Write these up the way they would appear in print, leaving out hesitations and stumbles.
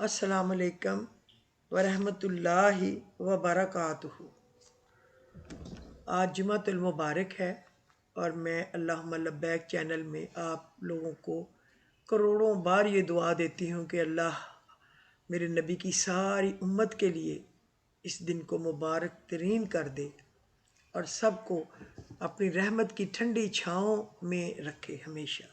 السلام علیکم ورحمۃ اللہ وبرکاتہ۔ آج جمعۃ المبارک ہے اور میں اللہم لبیک چینل میں آپ لوگوں کو کروڑوں بار یہ دعا دیتی ہوں کہ اللہ میرے نبی کی ساری امت کے لیے اس دن کو مبارک ترین کر دے اور سب کو اپنی رحمت کی ٹھنڈی چھاؤں میں رکھے ہمیشہ۔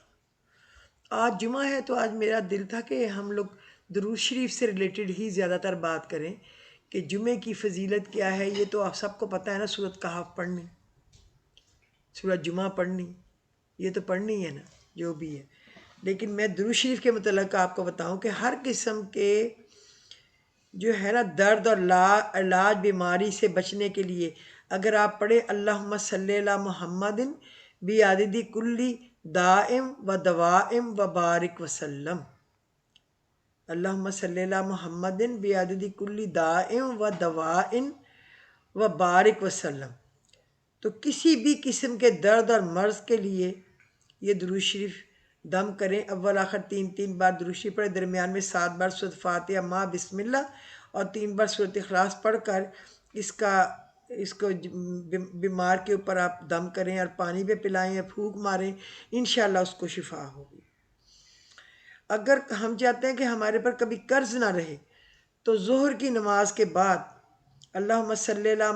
آج جمعہ ہے تو آج میرا دل تھا کہ ہم لوگ درود شریف سے ریلیٹڈ ہی زیادہ تر بات کریں کہ جمعے کی فضیلت کیا ہے۔ یہ تو آپ سب کو پتہ ہے نا، سورۃ کہف پڑھنی، سورۃ جمعہ پڑھنی، یہ تو پڑھنی ہے نا جو بھی ہے۔ لیکن میں درود شریف کے متعلق آپ کو بتاؤں کہ ہر قسم کے جو ہے نا درد اور علاج بیماری سے بچنے کے لیے اگر آپ پڑھیں اللہم صلی علی محمد بعدد کلی دائم و دوائم و بارک وسلم، اللہم صلی علی محمد بعدد کلی دائم و دوائم و بارک وسلم، تو کسی بھی قسم کے درد اور مرض کے لیے یہ درود شریف دم کریں۔ اول آخر تین بار درود شریف پڑھیں، درمیان میں 7 بار سورۃ فاتحہ مع بسم اللہ اور 3 بار سورۃ اخلاص پڑھ کر اس کو بیمار کے اوپر آپ دم کریں اور پانی پہ پلائیں یا پھونک ماریں، انشاءاللہ اس کو شفا ہوگی۔ اگر ہم چاہتے ہیں کہ ہمارے پر کبھی قرض نہ رہے تو ظہر کی نماز کے بعد اللہم صلی علی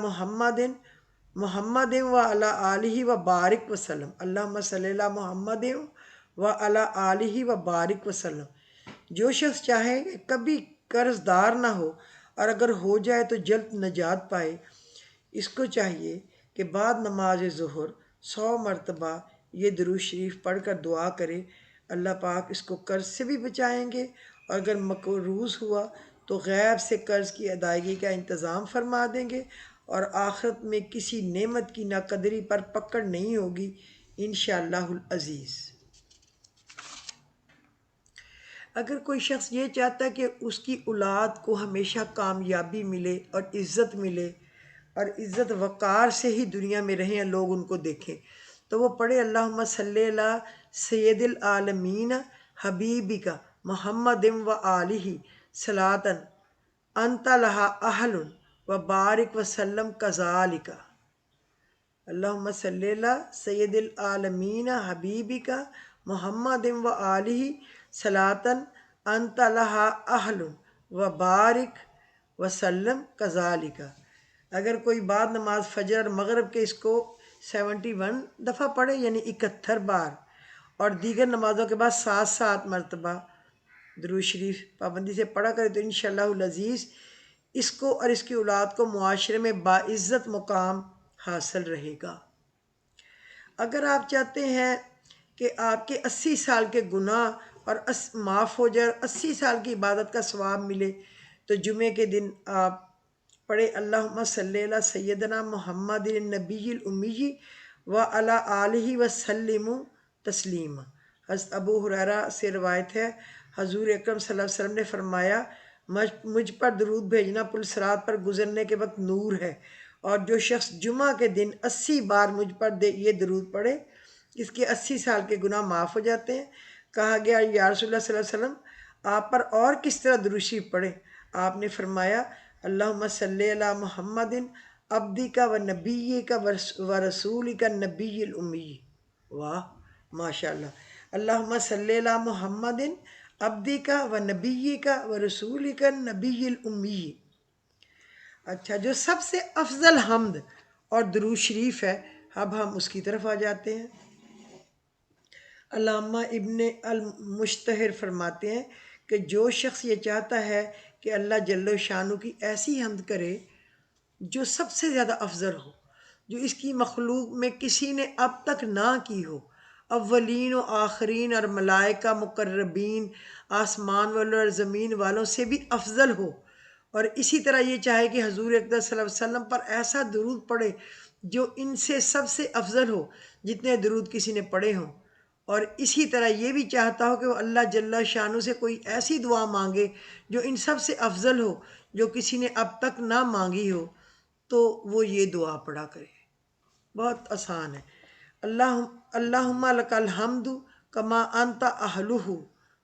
محمد و علی آلہ و بارک وسلم، اللہم صلی علی محمد و علی آلہ و بارک وسلم، جو شخص چاہے کہ کبھی قرض دار نہ ہو اور اگر ہو جائے تو جلد نجات پائے، اس کو چاہیے کہ بعد نماز ظہر 100 مرتبہ یہ درود شریف پڑھ کر دعا کرے۔ اللہ پاک اس کو قرض سے بھی بچائیں گے اور اگر مقروض ہوا تو غیب سے قرض کی ادائیگی کا انتظام فرما دیں گے اور آخرت میں کسی نعمت کی ناقدری پر پکڑ نہیں ہوگی انشاءاللہ العزیز۔ اگر کوئی شخص یہ چاہتا ہے کہ اس کی اولاد کو ہمیشہ کامیابی ملے اور عزت ملے اور عزت وقار سے ہی دنیا میں رہیں اور لوگ ان کو دیکھیں، تو وہ پڑھے اللہم صلی علی سید العالمین حبیبک محمد و آلہ صلاۃ انت لہا اہل و بارک وسلم کذالک، اللہم صلی علی سید العالمین حبیبک محمد و آلہ صلاۃ انت لہا اہل و بارک وسلم کذالک۔ اگر کوئی بعد نماز فجر اور مغرب کے اس کو 71 دفعہ پڑھے یعنی 71 بار اور دیگر نمازوں کے بعد 7 مرتبہ درود شریف پابندی سے پڑھا کرے تو انشاءاللہ العزیز اس کو اور اس کی اولاد کو معاشرے میں باعزت مقام حاصل رہے گا۔ اگر آپ چاہتے ہیں کہ آپ کے 80 سال کے گناہ اور معاف ہو جائے اور 80 سال کی عبادت کا ثواب ملے تو جمعے کے دن آپ پڑھے اللہم صلی علی سیدنا محمد النبی الامی و علی آلہ وسلم تسلیما۔ حضرت ابو ہریرہ سے روایت ہے، حضور اکرم صلی اللہ علیہ وسلم نے فرمایا مجھ پر درود بھیجنا پل صراط پر گزرنے کے وقت نور ہے، اور جو شخص جمعہ کے دن 80 بار مجھ پر یہ درود پڑھے اس کے 80 سال کے گناہ معاف ہو جاتے ہیں۔ کہا گیا یا رسول اللہ صلی اللہ علیہ وسلم آپ پر اور کس طرح درود شریف پڑھیں؟ آپ نے فرمایا اللہم صلی علی محمد عبدک و نبیک و رسولک النبی الامی۔ واہ ماشاءاللہ، اللہم صلی علی محمد عبدک و نبیک و رسولک النبی الامی۔ اچھا، جو سب سے افضل حمد اور درود شریف ہے، اب ہم اس کی طرف آ جاتے ہیں۔ علامہ ابن المشتہر فرماتے ہیں کہ جو شخص یہ چاہتا ہے کہ اللہ جل شانہ کی ایسی حمد کرے جو سب سے زیادہ افضل ہو، جو اس کی مخلوق میں کسی نے اب تک نہ کی ہو، اولین و آخرین اور ملائکہ مقربین، آسمان والوں اور زمین والوں سے بھی افضل ہو، اور اسی طرح یہ چاہے کہ حضور اکرم صلی اللہ علیہ وسلم پر ایسا درود پڑھے جو ان سے سب سے افضل ہو جتنے درود کسی نے پڑھے ہوں، اور اسی طرح یہ بھی چاہتا ہو کہ وہ اللہ جل شانہ سے کوئی ایسی دعا مانگے جو ان سب سے افضل ہو جو کسی نے اب تک نہ مانگی ہو، تو وہ یہ دعا پڑھا کرے۔ بہت آسان ہے۔ اللہم لک الحمد کما انت اہلہ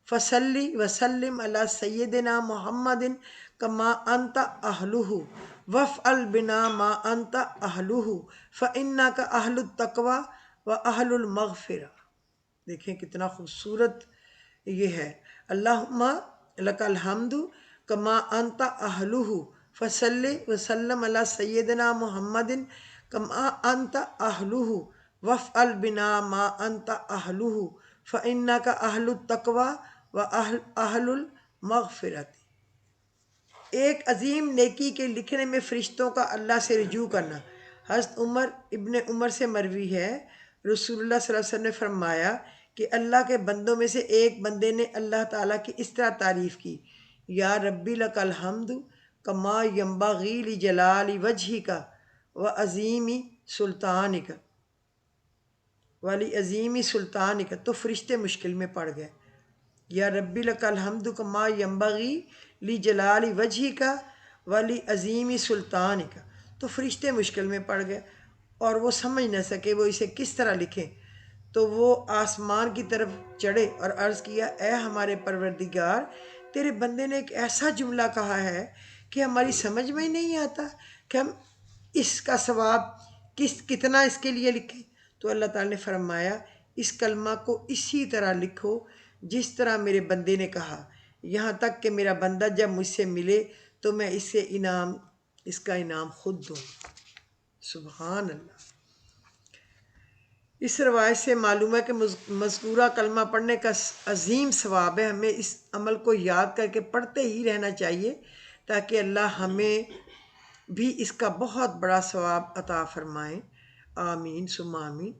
فصلی وسلم علی سیدنا محمد کما انت اہلہ وفعل بنا ما انت اہلہ فانک اہل التقوی و اہل المغفرہ۔ دیکھیں کتنا خوبصورت یہ ہے، اللہم لک الحمد کما انت اہلہ فصلی وسلم علی سیدنا محمد کما انت اہلہ وفعل بنا ما انت اہلہ فانک اہل التقوی و اہل المغفرت۔ ایک عظیم نیکی کے لکھنے میں فرشتوں کا اللہ سے رجوع کرنا۔ حضرت ابن عمر سے مروی ہے، رسول اللہ صلی اللہ علیہ وسلم نے فرمایا کہ اللہ کے بندوں میں سے ایک بندے نے اللہ تعالیٰ کی اس طرح تعریف کی، یا ربی لک الحمد کما ینبغی لجلال وجہک وعظیم سلطانک وَلِعَظِیمِ سلطانک، تو فرشتے مشکل میں پڑ گئے۔ یا ربی لک الحمد کما ینبغی لجلال وجہک وَلِعَظِیمِ سلطانک، تو فرشتے مشکل میں پڑ گئے اور وہ سمجھ نہ سکے وہ اسے کس طرح لکھیں، تو وہ آسمان کی طرف چڑھے اور عرض کیا، اے ہمارے پروردگار، تیرے بندے نے ایک ایسا جملہ کہا ہے کہ ہماری سمجھ میں ہی نہیں آتا کہ ہم اس کا ثواب کتنا اس کے لیے لکھیں۔ تو اللہ تعالیٰ نے فرمایا، اس کلمہ کو اسی طرح لکھو جس طرح میرے بندے نے کہا، یہاں تک کہ میرا بندہ جب مجھ سے ملے تو میں اس کا انعام خود دوں۔ سبحان اللہ۔ اس روایت سے معلوم ہے کہ مذکورہ کلمہ پڑھنے کا عظیم ثواب ہے۔ ہمیں اس عمل کو یاد کر کے پڑھتے ہی رہنا چاہیے تاکہ اللہ ہمیں بھی اس کا بہت بڑا ثواب عطا فرمائیں۔ آمین ثم آمین۔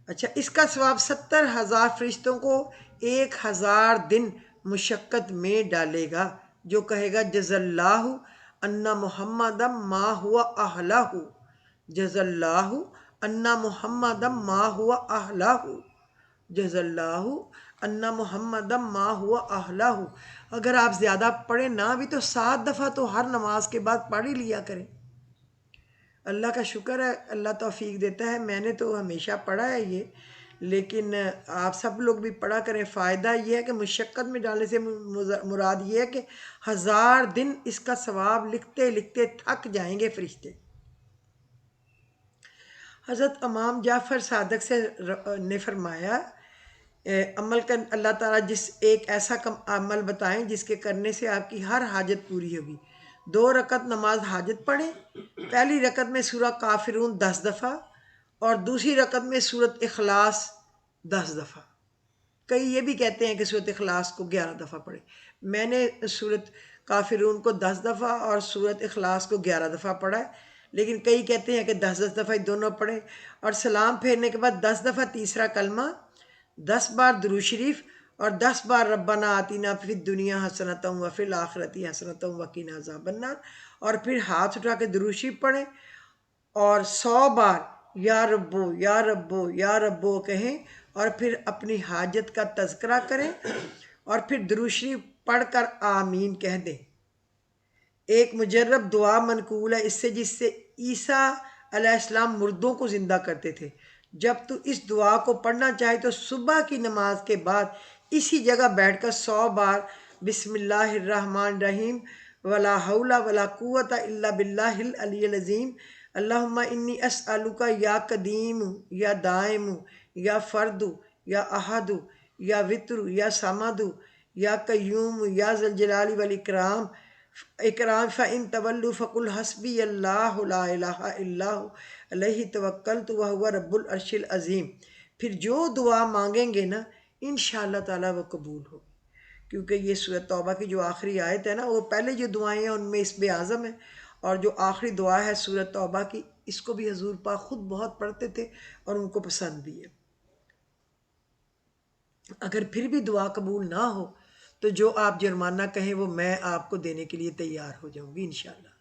اچھا، اس کا ثواب 70,000 فرشتوں کو 1000 دن مشقت میں ڈالے گا، جو کہے گا جزا اللہ ان محمد ما ہوا اہلہ، جزا اللہ ان محمد ما ہوا اہلہ، جزا اللہ ان محمد ما ہوا اہلہ۔ اگر آپ زیادہ پڑھیں نہ بھی تو 7 دفعہ تو ہر نماز کے بعد پڑھ ہی لیا کریں۔ اللہ کا شکر ہے، اللہ توفیق دیتا ہے، میں نے تو ہمیشہ پڑھا ہے یہ، لیکن آپ سب لوگ بھی پڑھا کریں۔ فائدہ یہ ہے کہ مشقت میں ڈالنے سے مراد یہ ہے کہ 1000 دن اس کا ثواب لکھتے لکھتے تھک جائیں گے فرشتے۔ حضرت امام جعفر صادق نے فرمایا، عمل کا اللہ تعالیٰ ایک ایسا عمل بتائیں جس کے کرنے سے آپ کی ہر حاجت پوری ہوگی۔ 2 رکعت نماز حاجت پڑھیں، پہلی رکعت میں سورہ کافرون 10 دفعہ اور دوسری رکعت میں سورۃ اخلاص 10 دفعہ۔ کئی یہ بھی کہتے ہیں کہ سورۃ اخلاص کو 11 دفعہ پڑھیں، میں نے سورۃ کافرون کو 10 دفعہ اور سورۃ اخلاص کو 11 دفعہ پڑھا ہے، لیکن کئی کہتے ہیں کہ 10 دفعہ دونوں پڑھیں، اور سلام پھیرنے کے بعد 10 دفعہ تیسرا کلمہ، 10 بار درود شریف اور 10 بار ربنا آتینا فی الدنیا حسنۃ وفی الآخرۃ حسنۃ وقنا عذاب النار، اور پھر ہاتھ اٹھا کے درود شریف پڑھیں اور 100 بار یا ربو یا ربو یا ربو کہیں، اور پھر اپنی حاجت کا تذکرہ کریں اور پھر درود شریف پڑھ کر آمین کہہ دیں۔ ایک مجرب دعا منقول ہے جس سے عیسیٰ علیہ السلام مردوں کو زندہ کرتے تھے۔ جب تو اس دعا کو پڑھنا چاہے تو صبح کی نماز کے بعد اسی جگہ بیٹھ کر 100 بار بسم اللہ الرحمن الرحیم ولا حول ولا قوت الا باللہ العلی العظیم اللہم انی اسألک یا قدیم یا دائم یا فرد یا احد یا وتر یا صمد یا قیوم یا ذی الجلال والاکرام فَإِن تَوَلُّوا فَقُلْ حَسْبِيَ اللَّهُ لَا إِلَٰهَ إِلَّا هُوَ عَلَيْهِ تَوَكَّلْتُ وَهُوَ رَبُّ الْعَرْشِ الْعَظِيمِ۔ پھر جو دعا مانگیں گے نا انشاءاللہ تعالیٰ وہ قبول ہوگی، کیونکہ یہ سورۃ توبہ کی جو آخری آیت ہے نا، وہ پہلے جو دعائیں ہیں ان میں اسم اعظم ہے، اور جو آخری دعا ہے سورۃ توبہ کی، اس کو بھی حضور پاک خود بہت پڑھتے تھے اور ان کو پسند بھی ہے۔ اگر پھر بھی دعا قبول نہ ہو تو جو آپ جرمانہ کہیں وہ میں آپ کو دینے کے لیے تیار ہو جاؤں گی انشاءاللہ۔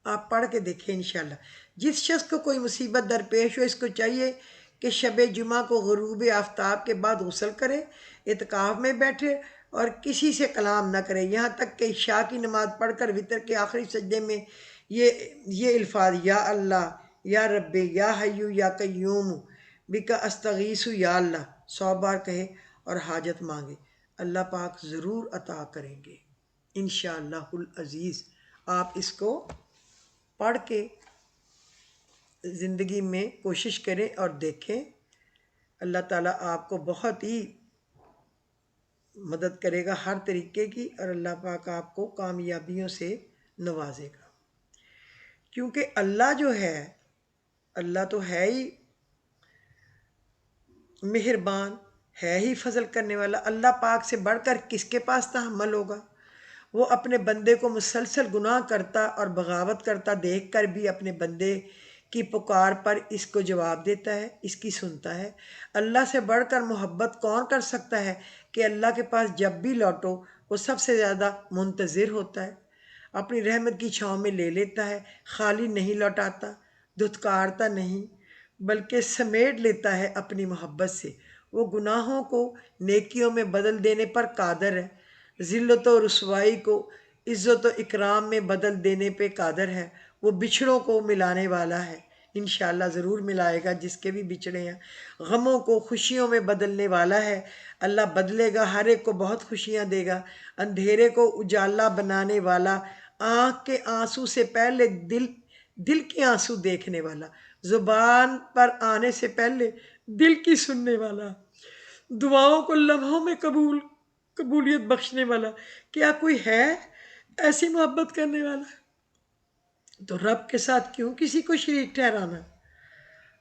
آپ پڑھ کے دیکھیں انشاءاللہ۔ جس شخص کو کوئی مصیبت درپیش ہو، اس کو چاہیے کہ شب جمعہ کو غروب آفتاب کے بعد غسل کرے، اعتکاف میں بیٹھے اور کسی سے کلام نہ کرے، یہاں تک کہ عشاء کی نماز پڑھ کر وتر کے آخری سجدے میں یہ الفاظ یا اللہ یا رب یا حیو یا قیوم بک استغیث یا اللہ 100 بار کہے اور حاجت مانگے۔ اللہ پاک ضرور عطا کریں گے انشاءاللہ العزیز۔ آپ اس کو پڑھ کے زندگی میں کوشش کریں اور دیکھیں، اللہ تعالیٰ آپ کو بہت ہی مدد کرے گا ہر طریقے کی، اور اللہ پاک آپ کو کامیابیوں سے نوازے گا، کیونکہ اللہ جو ہے، اللہ تو ہے ہی مہربان، ہے ہی فضل کرنے والا۔ اللہ پاک سے بڑھ کر کس کے پاس تحمل ہوگا؟ وہ اپنے بندے کو مسلسل گناہ کرتا اور بغاوت کرتا دیکھ کر بھی اپنے بندے کی پکار پر اس کو جواب دیتا ہے، اس کی سنتا ہے۔ اللہ سے بڑھ کر محبت کون کر سکتا ہے کہ اللہ کے پاس جب بھی لوٹو وہ سب سے زیادہ منتظر ہوتا ہے، اپنی رحمت کی چھاؤں میں لے لیتا ہے، خالی نہیں لوٹاتا، دھتکارتا نہیں، بلکہ سمیٹ لیتا ہے اپنی محبت سے۔ وہ گناہوں کو نیکیوں میں بدل دینے پر قادر ہے، ذلت و رسوائی کو عزت و اکرام میں بدل دینے پہ قادر ہے۔ وہ بچھڑوں کو ملانے والا ہے، انشاءاللہ ضرور ملائے گا جس کے بھی بچھڑے ہیں۔ غموں کو خوشیوں میں بدلنے والا ہے، اللہ بدلے گا، ہر ایک کو بہت خوشیاں دے گا۔ اندھیرے کو اجالا بنانے والا، آنکھ کے آنسو سے پہلے دل کے آنسو دیکھنے والا، زبان پر آنے سے پہلے دل کی سننے والا، دعاؤں کو لمحوں میں قبولیت بخشنے والا۔ کیا کوئی ہے ایسی محبت کرنے والا؟ تو رب کے ساتھ کیوں کسی کو شریک ٹھہرانا؟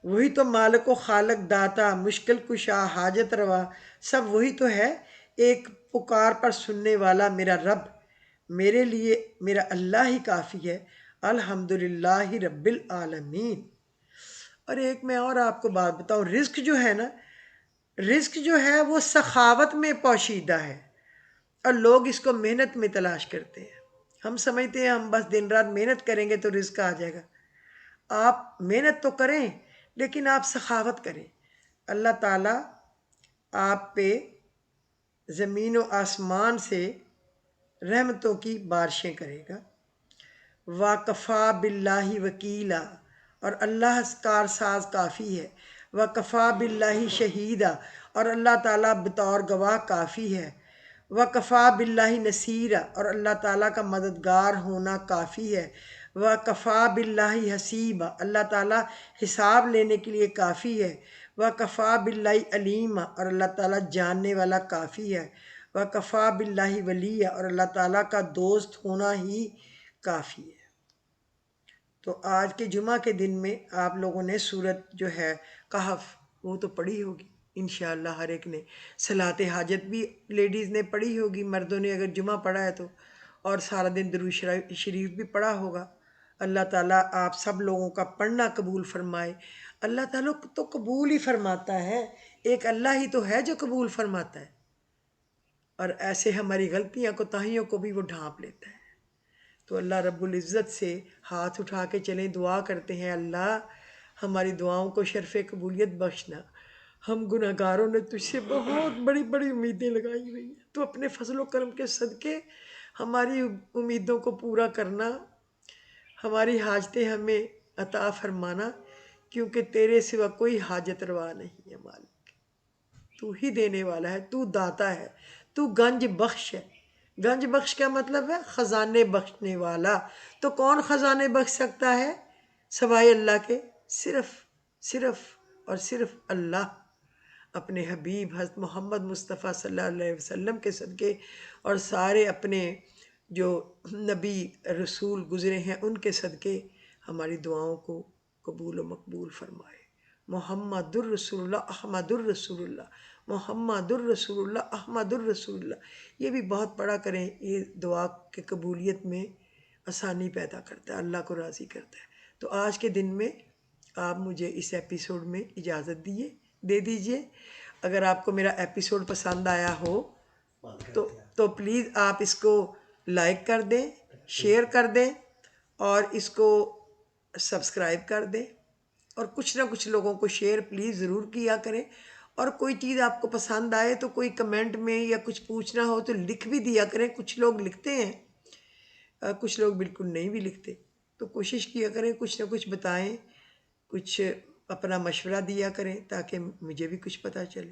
وہی تو مالک و خالق، داتا، مشکل کشا، حاجت روا، سب وہی تو ہے۔ ایک پکار پر سننے والا میرا رب، میرے لیے میرا اللہ ہی کافی ہے، الحمدللہ رب العالمین۔ اور ایک میں اور آپ کو بات بتاؤں، رزق جو ہے نا، رزق جو ہے وہ سخاوت میں پوشیدہ ہے، اور لوگ اس کو محنت میں تلاش کرتے ہیں۔ ہم سمجھتے ہیں ہم بس دن رات محنت کریں گے تو رزق آ جائے گا۔ آپ محنت تو کریں لیکن آپ سخاوت کریں، اللہ تعالیٰ آپ پہ زمین و آسمان سے رحمتوں کی بارشیں کرے گا۔ وَكَفَى بِاللَّهِ وَكِيلًا، اور اللہ کارساز کافی ہے۔ وَكَفَى بِاللَّهِ شَهِيدًا، اور اللہ تعالیٰ بطور گواہ کافی ہے۔ وَكَفَى بِاللَّهِ نَصِيرًا، اور اللہ تعالیٰ کا مددگار ہونا کافی ہے۔ وَكَفَى بِاللَّهِ حَسِيبًا، اللہ تعالیٰ حساب لینے کے لیے کافی ہے۔ وَكَفَى بِاللَّهِ عَلِيمًا، اور اللہ تعالیٰ جاننے والا کافی ہے۔ وَكَفَى بِاللَّهِ وَلِيًّا، اور اللہ تعالیٰ کا دوست ہونا ہی کافی ہے۔ تو آج کے جمعہ کے دن میں آپ لوگوں نے سورت جو ہے کہف وہ تو پڑھی ہوگی انشاءاللہ، ہر ایک نے۔ صلاۃ حاجت بھی لیڈیز نے پڑھی ہوگی، مردوں نے اگر جمعہ پڑھا ہے تو، اور سارا دن درود شریف بھی پڑھا ہوگا۔ اللہ تعالیٰ آپ سب لوگوں کا پڑھنا قبول فرمائے۔ اللہ تعالیٰ تو قبول ہی فرماتا ہے، ایک اللہ ہی تو ہے جو قبول فرماتا ہے، اور ایسے ہماری غلطیاں کوتاہیوں کو بھی وہ ڈھانپ لیتا ہے۔ تو اللہ رب العزت سے ہاتھ اٹھا کے چلیں، دعا کرتے ہیں، اللہ ہماری دعاؤں کو شرف قبولیت بخشنا۔ ہم گناہ گاروں نے تجھ سے بہت بڑی بڑی امیدیں لگائی ہوئی ہیں، تو اپنے فضل و کرم کے صدقے ہماری امیدوں کو پورا کرنا، ہماری حاجتیں ہمیں عطا فرمانا، کیونکہ تیرے سوا کوئی حاجت روا نہیں ہے مالک، تو ہی دینے والا ہے، تو داتا ہے، تو گنج بخش ہے۔ گنج بخش کا مطلب ہے خزانے بخشنے والا۔ تو کون خزانے بخش سکتا ہے سوائے اللہ کے؟ صرف اور صرف اللہ، اپنے حبیب حضرت محمد مصطفیٰ صلی اللہ علیہ وسلم کے صدقے، اور سارے اپنے جو نبی رسول گزرے ہیں ان کے صدقے ہماری دعاؤں کو قبول و مقبول فرمائے۔ محمد الرسول اللہ، احمد الرسول اللہ، محمد الرسول اللہ، احمد الرسول اللہ۔ یہ بھی بہت پڑھا کریں، یہ دعا کے قبولیت میں آسانی پیدا کرتا ہے، اللہ کو راضی کرتا ہے۔ تو آج کے دن میں آپ مجھے اس ایپیسوڈ میں اجازت دے دیجئے۔ اگر آپ کو میرا ایپیسوڈ پسند آیا ہو تو پلیز آپ اس کو لائک کر دیں، شیئر کر دیں، اور اس کو سبسکرائب کر دیں، اور کچھ نہ کچھ لوگوں کو شیئر پلیز ضرور کیا کریں۔ اور کوئی چیز آپ کو پسند آئے تو کوئی کمنٹ میں یا کچھ پوچھنا ہو تو لکھ بھی دیا کریں، کچھ لوگ لکھتے ہیں، کچھ لوگ بالکل نہیں بھی لکھتے، تو کوشش کیا کریں کچھ نہ کچھ بتائیں، کچھ اپنا مشورہ دیا کریں تاکہ مجھے بھی کچھ پتہ چلے۔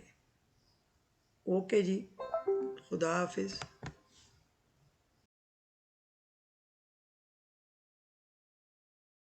اوکے جی، خدا حافظ.